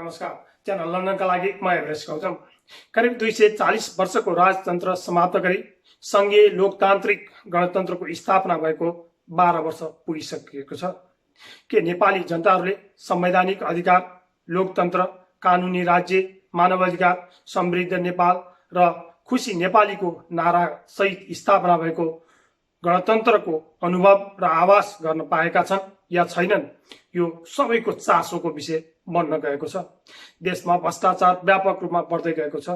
नमस्कार, च्यानल लन्डनका लागि म एभरेस्ट गौतम। करिब 240 वर्षको राजतन्त्र समाप्त गरी संघीय लोकतान्त्रिक गणतन्त्रको स्थापना भएको 12 वर्ष पुगिसकेको छ। के नेपाली जनताहरूले संवैधानिक अधिकार, लोकतन्त्र, कानुनी राज्य, मानवाधिकार, समृद्ध नेपाल र खुशी नेपालीको नारा सहित स्थापना भएको गणतन्त्रको अनुभव र आभास गर्न पाएका छन् या छैनन्? यो सबैको चासोको विषय बन्न गएको छ। देशमा भ्रष्टाचार व्यापक रूपमा बढ्दै गएको छ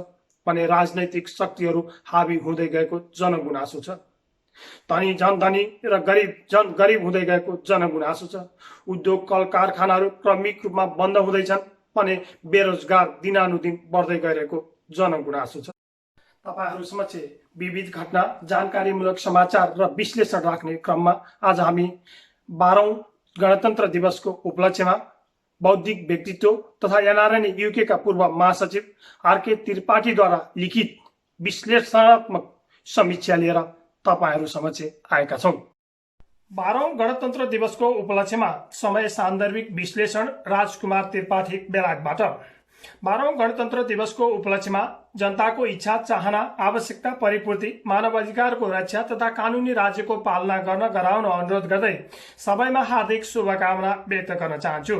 भने राजनैतिक शक्तिहरू हावी हुँदै गएको जनगुनासो छ। धनी झन धनी र गरिब झन गरिब हुँदै गएको जनगुनासो छ। उद्योग कल कारखानाहरू क्रमिक रूपमा बन्द हुँदैछन् भने बेरोजगार दिनानुदिन बढ्दै गइरहेको जनगुनासो छ। तपाईहरू समक्ष विविध घटना, जानकारीमूलक समाचार र विश्लेषण राख्ने क्रममा आज हामी 12औं गणतन्त्र दिवसको उपलक्ष्यमा बौद्धिक व्यक्तित्व तथा एनआरएन युके का पूर्व महासचिव आरके त्रिपाठीद्वारा लिखित विश्लेषणात्मक समीक्षा लिएर तपाईहरू समक्ष आएका छौं। 12औं गणतन्त्र दिवसको उपलक्ष्यमा समय सान्दर्भिक विश्लेषण राजकुमार त्रिपाठी बेलायतबाट। 12औं गणतन्त्र दिवसको उपलक्ष्यमा जनताको इच्छा, चाहना, आवश्यकता परिपूर्ति, मानवाधिकारको रक्षा तथा कानुनी राज्यको पालना गर्न गराउन अनुरोध गर्दै सबैमा हार्दिक शुभकामना व्यक्त गर्न चाहन्छु।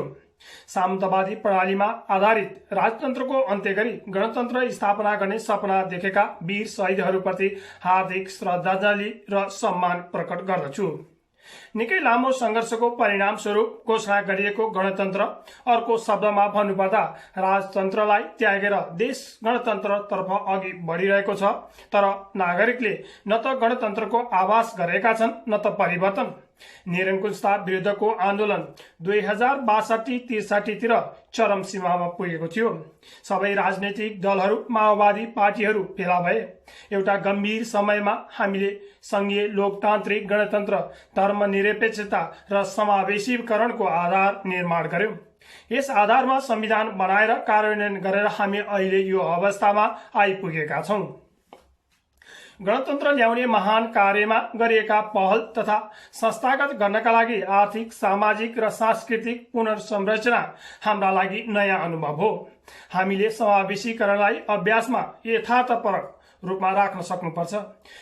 सामन्तवादी प्रणालीमा आधारित राजतन्त्रको अन्त्य गरी गणतन्त्र स्थापना गर्ने सपना देखेका वीर शहीदहरूप्रति हार्दिक श्रद्धाञ्जली र सम्मान प्रकट गर्दछु। निकै लामो संघर्षको परिणाम स्वरूप घोषणा गरिएको गणतन्त्र, अर्को शब्दमा भन्नुपर्दा राजतन्त्रलाई त्यागेर देश गणतन्त्रतर्फ अघि बढिरहेको छ। तर नागरिकले न त गणतन्त्रको आभास गरेका छन् न त परिवर्तन। निरङ्कुशता विरुद्धको आन्दोलन 2062-63 तिर चरम सीमामा पुगेको थियो। सबै राजनैतिक दलहरू, माओवादी पार्टीहरू भेला भए। एउटा गम्भीर समयमा हामीले संघीय लोकतान्त्रिक गणतन्त्र, धर्मनिरपेक्षता र समावेशीकरणको आधार निर्माण गर्यौं। यस आधारमा संविधान बनाएर कार्यान्वयन गरेर हामी अहिले यो अवस्थामा आइपुगेका छौं। गणतन्त्र ल्याउने महान कार्यमा गरिएका पहल तथा संस्थागत गर्नका लागि आर्थिक, सामाजिक र सांस्कृतिक पुनर्संरचना हाम्रा लागि नयाँ अनुभव हो। हामीले समावेशीकरणलाई अभ्यासमा यथार्थपरक रूपमा राख्न सक्नुपर्छ।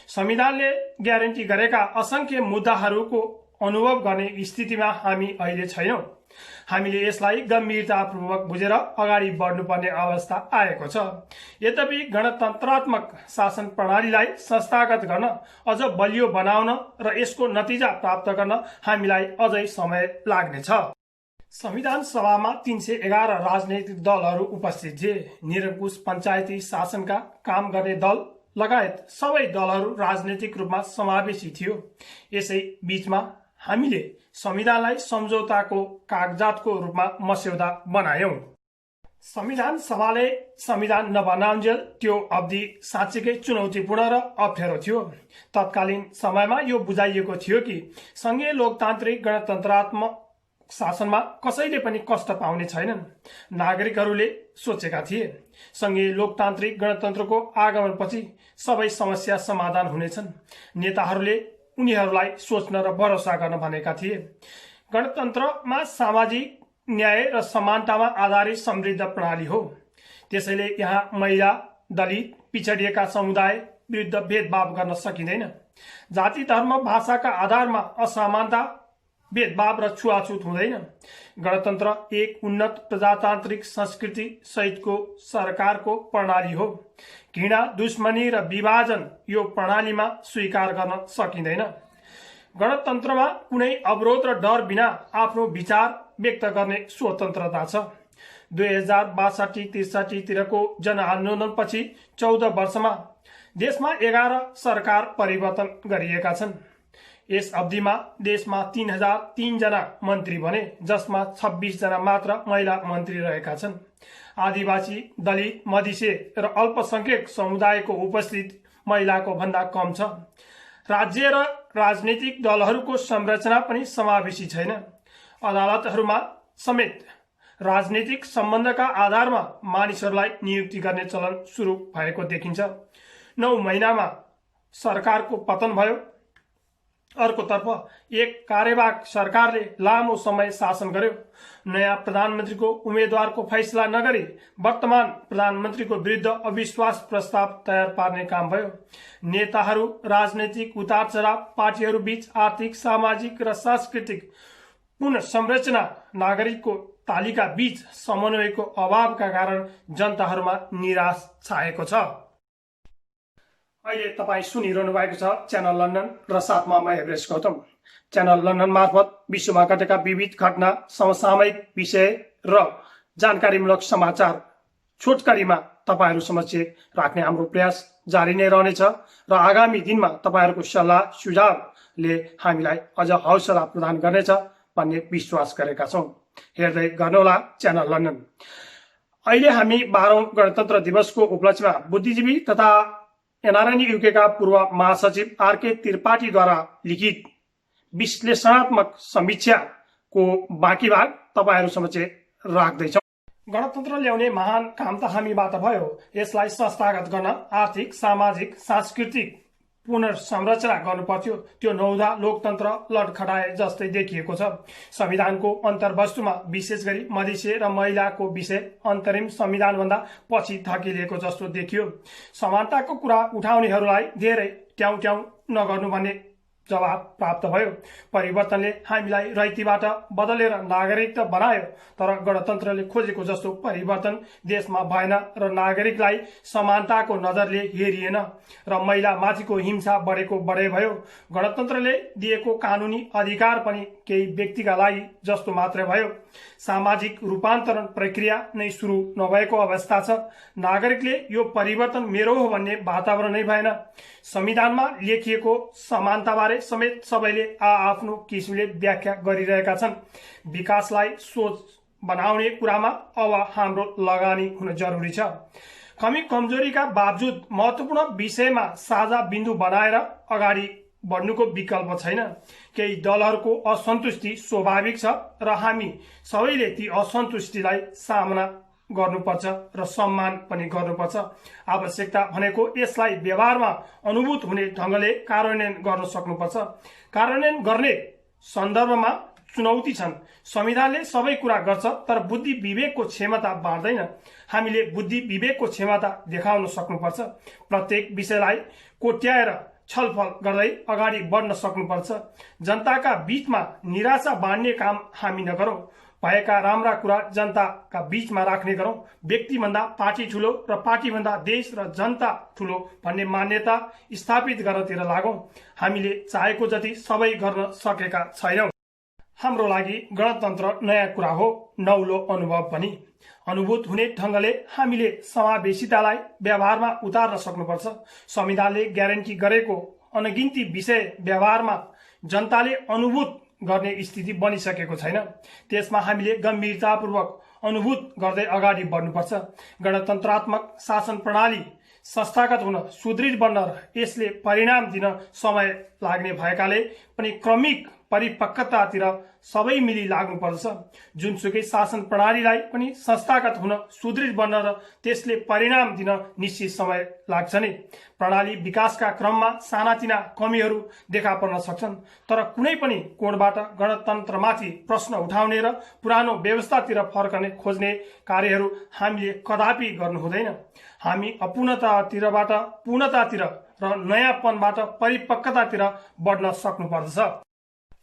संविधानले ग्यारेन्टी गरेका असंख्य मुद्दाहरूको अनुभव गर्ने स्थितिमा हामी अहिले छैनौं। हामीले यसलाई गम्भीरतापूर्वक बुझेर अगाडि बढ्नुपर्ने अवस्था आएको छ। यद्यपि गणतन्त्रात्मक शासन प्रणालीलाई संस्थागत गर्न, अझ बलियो बनाउन र यसको नतिजा प्राप्त गर्न हामीलाई अझै समय लाग्नेछ। संविधान सभामा 311 राजनैतिक दलहरू उपस्थित थिए। निरङ्कुश पञ्चायती शासनका काम गर्ने दल लगायत सबै दलहरू राजनैतिक रूपमा समावेशी थियो। यसै बीचमा हामीले संविधानलाई सम्झौताको कागजातको रूपमा मस्यौदा बनायौं। संविधान सभाले संविधान नबनाउन्जेल त्यो अवधि साँच्चीकै चुनौतीपूर्ण र अप्ठ्यारो थियो। तत्कालीन समयमा यो बुझाइएको थियो कि संघीय लोकतान्त्रिक गणतन्त्रात्मक शासनमा कसैले पनि कष्ट पाउने छैनन्। नागरिकहरूले सोचेका थिए संघीय लोकतान्त्रिक गणतन्त्रको आगमनपछि सबै समस्या समाधान हुनेछन्। नेताहरूले उनीहरूलाई सोच्न र भरोसा गर्न भनेका थिए। गणतन्त्रमा सामाजिक न्याय र समानतामा आधारित समृद्ध प्रणाली हो। त्यसैले यहाँ महिला, दलित, पिछडिएका समुदाय विरुद्ध भेदभाव गर्न सकिँदैन। जाति, धर्म, भाषाका आधारमा असमानता, भेदभाव र छुवाछुत हुँदैन। गणतन्त्र एक उन्नत प्रजातान्त्रिक संस्कृति सहितको सरकारको प्रणाली हो। घृणा, दुश्मनी र विभाजन यो प्रणालीमा स्वीकार गर्न सकिँदैन। गणतन्त्रमा कुनै अवरोध र डर बिना आफ्नो विचार व्यक्त गर्ने स्वतन्त्रता छ। 2062-63 तिरको जनआन्दोलनपछि 14 वर्षमा देशमा 11 सरकार परिवर्तन गरिएका छन्। यस अवधिमा देशमा 3003 जना मन्त्री बने, जसमा 26 जना मात्र महिला मन्त्री रहेका छन्। आदिवासी, दलित, मधेसी र अल्पसंख्यक समुदायको उपस्थिति महिलाको भन्दा कम छ। राज्य र राजनीतिक दलहरूको संरचना पनि समावेशी छैन। अदालतहरूमा समेत राजनीतिक सम्बन्धका आधारमा मानिसहरूलाई नियुक्ति गर्ने चलन सुरु भएको देखिन्छ। 9 महिनामा सरकारको पतन भयो। अर्कोतर्फ एक कार्यवाहक सरकारले लामो समय शासन गर्यो। नयाँ प्रधानमन्त्रीको उम्मेद्वारको फैसला नगरी वर्तमान प्रधानमन्त्रीको विरुद्ध अविश्वास प्रस्ताव तयार पार्ने काम भयो। नेताहरू, राजनैतिक उतार चढाव, पार्टीहरू बीच आर्थिक, सामाजिक र सांस्कृतिक पुनर्संरचना, नागरिकको तालिका बीच समन्वयको अभावका कारण जनताहरूमा निराश छाएको छ। अहिले तपाईँ सुनिरहनु भएको छ च्यानल लन्डन र साथमा म एभरेस्ट गौतम। च्यानल लन्डन मार्फत विश्वमा घटेका विविध घटना, समसामयिक विषय र जानकारीमूलक समाचार छोटकरीमा तपाईहरू समक्ष राख्ने हाम्रो प्रयास जारी नै रहनेछ र आगामी दिनमा तपाईहरूको सल्लाह सुझावले हामीलाई अझ हौसला प्रदान गर्नेछ भन्ने विश्वास गरेका छौं। हेर्दै गर्नुहोला च्यानल लन्डन। अहिले हामी 12औं गणतन्त्र दिवसको उपलक्ष्यमा बुद्धिजीवी तथा एनआरएन युकेका पूर्व महासचिव आरके त्रिपाठीद्वारा लिखित विश्लेषणात्मक समीक्षाको बाँकी भाग तपाईहरू समक्ष राख्दैछौं। गणतन्त्र ल्याउने महान काम त हामीबाट भयो। यसलाई संस्थागत गर्न आर्थिक, सामाजिक, सांस्कृतिक पुनर्संरचना गर्नुपर्थ्यो। त्यो नहुँदा लोकतन्त्र लडखडाए जस्तै देखिएको छ। संविधानको अन्तर्वस्तुमा विशेष गरी मधेसी र महिलाको विषय अन्तरिम संविधानभन्दा पछि धकेलिएको जस्तो देखियो। समानताको कुरा उठाउनेहरूलाई धेरै ट्याउ ट्याउ नगर्नु भन्ने जवाब प्राप्त भयो। परिवर्तनले हामीलाई रैतीबाट बदलेर नागरिक बनायो, तर गणतन्त्रले खोजेको जस्तो परिवर्तन देशमा भएन र नागरिकलाई समानताको नजरले हेरिएन र महिला माथिको हिंसा बढेको बढे भयो। गणतन्त्रले दिएको कानुनी अधिकार पनि केही व्यक्तिका लागि जस्तो मात्रै भयो। सामाजिक रूपान्तरण प्रक्रिया नै सुरु नभएको अवस्था छ। नागरिकले यो परिवर्तन मेरो हो भन्ने वातावरण नै भएन। संविधानमा लेखिएको समानताबारे समेत सबैले आफ्नो किसिमले व्याख्या गरिरहेका छन्। विकासलाई सोच बनाउने कुरामा अब हाम्रो लगानी हुन जरुरी छ। कमी कमजोरीका बावजुद महत्वपूर्ण विषयमा साझा बिन्दु बनाएर अगाडि बढ्नुको विकल्प छैन। केही दलहरूको असन्तुष्टि स्वाभाविक छ र हामी सबैले ती असन्तुष्टिलाई सामना गर्नुपर्छ र सम्मान पनि गर्नुपर्छ। आवश्यकता भनेको यसलाई व्यवहारमा अनुभूत हुने ढंगले कार्यान्वयन गर्न सक्नुपर्छ। कार्यान्वयन गर्ने सन्दर्भमा चुनौती छन्। संविधानले सबै कुरा गर्छ, तर बुद्धि विवेकको क्षमता बाँड्दैन। हामीले बुद्धि विवेकको क्षमता देखाउन सक्नुपर्छ। प्रत्येक विषयलाई कोट्याएर छलफल गर्दै अगाडि बढ्न सक्नुपर्छ। जनताका बीचमा निराशा बाँड्ने काम हामी नगरौं। भएका राम्रा कुरा जनताका बीचमा राख्ने गरौं। व्यक्तिभन्दा पार्टी ठूलो र पार्टीभन्दा देश र जनता ठूलो भन्ने मान्यता स्थापित गर्नतिर लागौं। हामीले चाहेको जति सबै गर्न सकेका छैनौं। हाम्रो लागि गणतन्त्र नयाँ कुरा हो, नौलो अनुभव पनि। अनुभूत हुने ढंगले हामीले समावेशितालाई व्यवहारमा उतार्न सक्नुपर्छ। संविधानले ग्यारेन्टी गरेको अनगिन्ती विषय व्यवहारमा जनताले अनुभूत गर्ने स्थिति बनिसकेको छैन। त्यसमा हामीले गम्भीरतापूर्वक अनुभूत गर्दै अगाडि बढ्नुपर्छ। गणतन्त्रात्मक शासन प्रणाली संस्थागत हुन, सुदृढ बन्न र यसले परिणाम दिन समय लाग्ने भएकाले पनि क्रमिक परिपक्वतातिर सबै मिली लाग्नुपर्छ। जुनसुकै शासन प्रणालीलाई पनि संस्थागत हुन, सुदृढ बन्न र त्यसले परिणाम दिन निश्चित समय लाग्छ नै। प्रणाली विकासका क्रममा सानातिना कमीहरू देखा पर्न सक्छन्, तर कुनै पनि कोणबाट गणतन्त्रमाथि प्रश्न उठाउने र पुरानो व्यवस्थातिर फर्कने खोज्ने कार्यहरू हामीले कदापि गर्नु हुँदैन। हामी अपूर्णतातिरबाट पूर्णतातिर र नयाँपनबाट परिपक्वतातिर बढ्न सक्नुपर्दछ।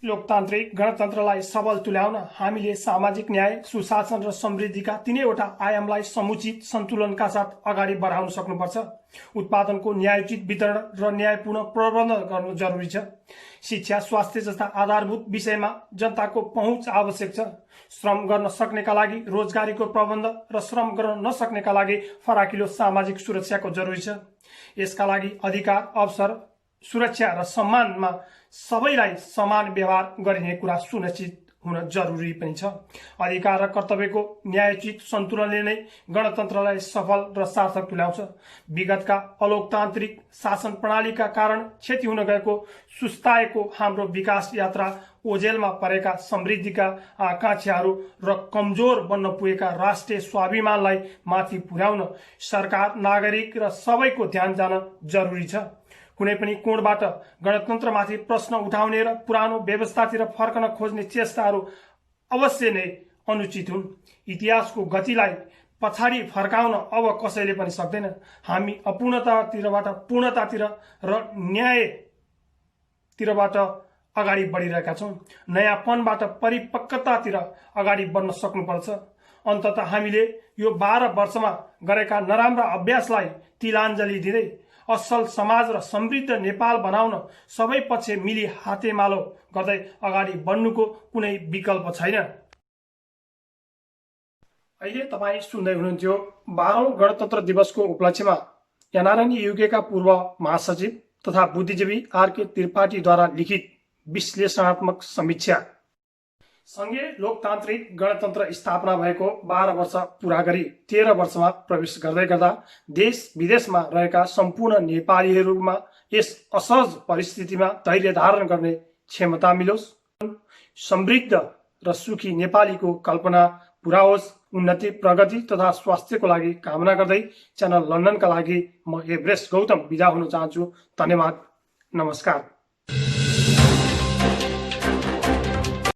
लोकतान्त्रिक गणतन्त्रलाई सबल तुल्याउन हामीले सामाजिक न्याय, सुशासन र समृद्धिका तीनैवटा आयामलाई समुचित सन्तुलनका साथ अगाडि बढाउन सक्नुपर्छ। उत्पादनको न्यायोचित वितरण र न्यायपूर्ण प्रबन्ध गर्नु जरुरी छ। शिक्षा, स्वास्थ्य जस्ता आधारभूत विषयमा जनताको पहुँच आवश्यक छ। श्रम गर्न सक्नेका लागि रोजगारीको प्रबन्ध र श्रम गर्न नसक्नेका लागि फराकिलो सामाजिक सुरक्षाको जरुरी छ। यसका लागि अधिकार, अवसर, सुरक्षा र सम्मानमा सबैलाई समान व्यवहार गरिने कुरा सुनिश्चित हुन जरुरी पनि छ। अधिकार र कर्तव्यको न्यायोचित सन्तुलनले नै गणतन्त्रलाई सफल र सार्थक तुल्याउँछ। विगतका अलोकतान्त्रिक शासन प्रणालीका कारण क्षति हुन गएको, सुस्ताएको हाम्रो विकास यात्रा, ओझेलमा परेका समृद्धिका आकांक्षाहरू र कमजोर बन्न पुगेका राष्ट्रिय स्वाभिमानलाई माथि पुर्याउन सरकार, नागरिक र सबैको ध्यान जान जरुरी छ। कुनै पनि कोणबाट गणतन्त्रमाथि प्रश्न उठाउने र पुरानो व्यवस्थातिर फर्कन खोज्ने चेष्टाहरू अवश्य नै अनुचित हुन्। इतिहासको गतिलाई पछाडि फर्काउन अब कसैले पनि सक्दैन। हामी अपूर्णतातिरबाट पूर्णतातिर र न्यायतिरबाट अगाडि बढिरहेका छौँ। नयाँपनबाट परिपक्वतातिर अगाडि बढ्न सक्नुपर्छ। अन्ततः हामीले यो 12 वर्षमा गरेका नराम्रा अभ्यासलाई तिलाञ्जली दिँदै असल समाज र समृद्ध नेपाल बनाउन सबै पक्ष मिली हातेमालो गर्दै अगाडि बढ्नुको कुनै विकल्प छैन। अहिले तपाईँ सुन्दै हुनुहुन्थ्यो 12औं गणतन्त्र दिवसको उपलक्ष्यमा एनआरएन युकेका पूर्व महासचिव तथा बुद्धिजीवी आरके त्रिपाठीद्वारा लिखित विश्लेषणात्मक समीक्षा। संघीय लोकतान्त्रिक गणतन्त्र स्थापना भएको 12 वर्ष पूरा गरी 13 वर्षमा प्रवेश गर्दै गर्दा देश विदेशमा रहेका सम्पूर्ण नेपालीहरूमा यस असहज परिस्थितिमा धैर्य धारण गर्ने क्षमता मिलोस्, समृद्ध र सुखी नेपालीको कल्पना पूरा होस्। उन्नति, प्रगति तथा स्वास्थ्यको लागि कामना गर्दै च्यानल लन्डनका लागि म एभरेस्ट गौतम बिदा हुन चाहन्छु। धन्यवाद, नमस्कार।